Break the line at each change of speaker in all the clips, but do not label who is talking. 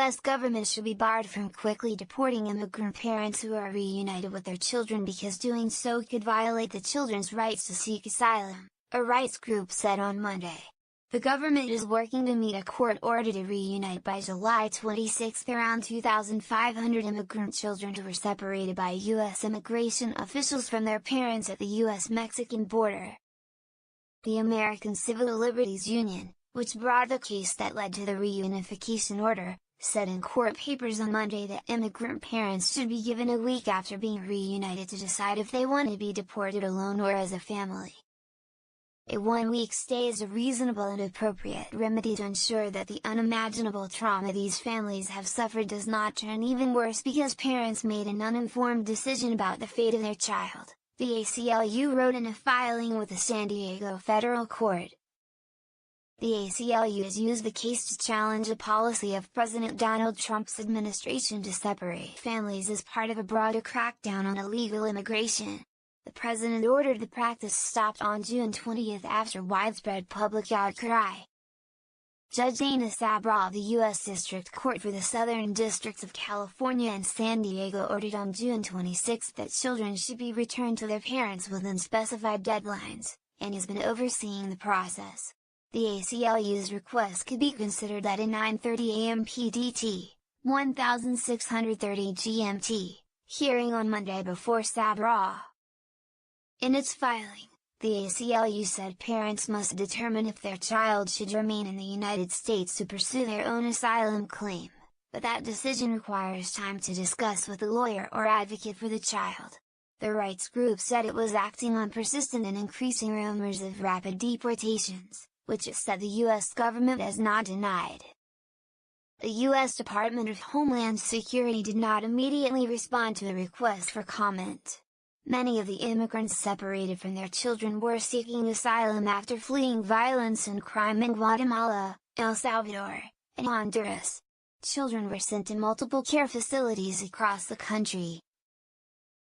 U.S. government should be barred from quickly deporting immigrant parents who are reunited with their children because doing so could violate the children's rights to seek asylum, a rights group said on Monday. The government is working to meet a court order to reunite by July 26 around 2,500 immigrant children who were separated by U.S. immigration officials from their parents at the U.S.-Mexican border. The American Civil Liberties Union, which brought the case that led to the reunification order, said in court papers on Monday that immigrant parents should be given a week after being reunited to decide if they want to be deported alone or as a family. A one-week stay is a reasonable and appropriate remedy to ensure that the unimaginable trauma these families have suffered does not turn even worse because parents made an uninformed decision about the fate of their child, the ACLU wrote in a filing with the San Diego federal court. The ACLU has used the case to challenge a policy of President Donald Trump's administration to separate families as part of a broader crackdown on illegal immigration. The president ordered the practice stopped on June 20 after widespread public outcry. Judge Dana Sabra of the U.S. District Court for the Southern Districts of California and San Diego ordered on June 26 that children should be returned to their parents within specified deadlines, and has been overseeing the process. The ACLU's request could be considered at a 9:30 a.m. PDT, 1630 GMT, hearing on Monday before Sabra. In its filing, the ACLU said parents must determine if their child should remain in the United States to pursue their own asylum claim, but that decision requires time to discuss with a lawyer or advocate for the child. The rights group said it was acting on persistent and increasing rumors of rapid deportations, which it said the U.S. government has not denied. The U.S. Department of Homeland Security did not immediately respond to a request for comment. Many of the immigrants separated from their children were seeking asylum after fleeing violence and crime in Guatemala, El Salvador, and Honduras. Children were sent to multiple care facilities across the country,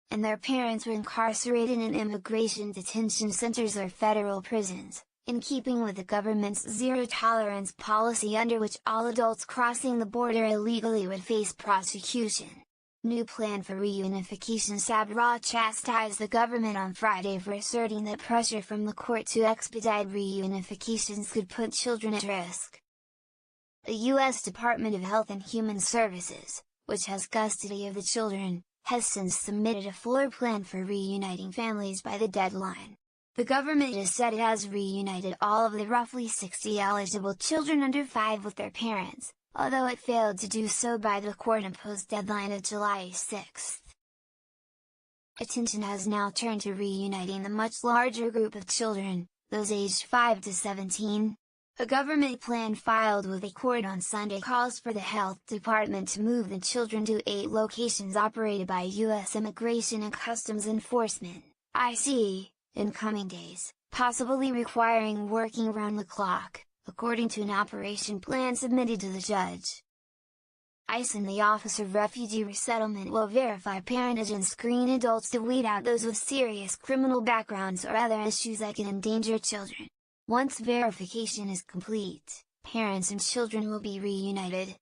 and their parents were incarcerated in immigration detention centers or federal prisons, in keeping with the government's zero-tolerance policy under which all adults crossing the border illegally would face prosecution. New plan for reunification. Sabra chastised the government on Friday for asserting that pressure from the court to expedite reunifications could put children at risk. The U.S. Department of Health and Human Services, which has custody of the children, has since submitted a floor plan for reuniting families by the deadline. The government has said it has reunited all of the roughly 60 eligible children under 5 with their parents, although it failed to do so by the court-imposed deadline of July 6. Attention has now turned to reuniting the much larger group of children, those aged 5 to 17. A government plan filed with a court on Sunday calls for the health department to move the children to 8 locations operated by U.S. Immigration and Customs Enforcement, ICE, in coming days, possibly requiring working round the clock, according to an operation plan submitted to the judge. ICE and the Office of Refugee Resettlement will verify parentage and screen adults to weed out those with serious criminal backgrounds or other issues that can endanger children. Once verification is complete, parents and children will be reunited.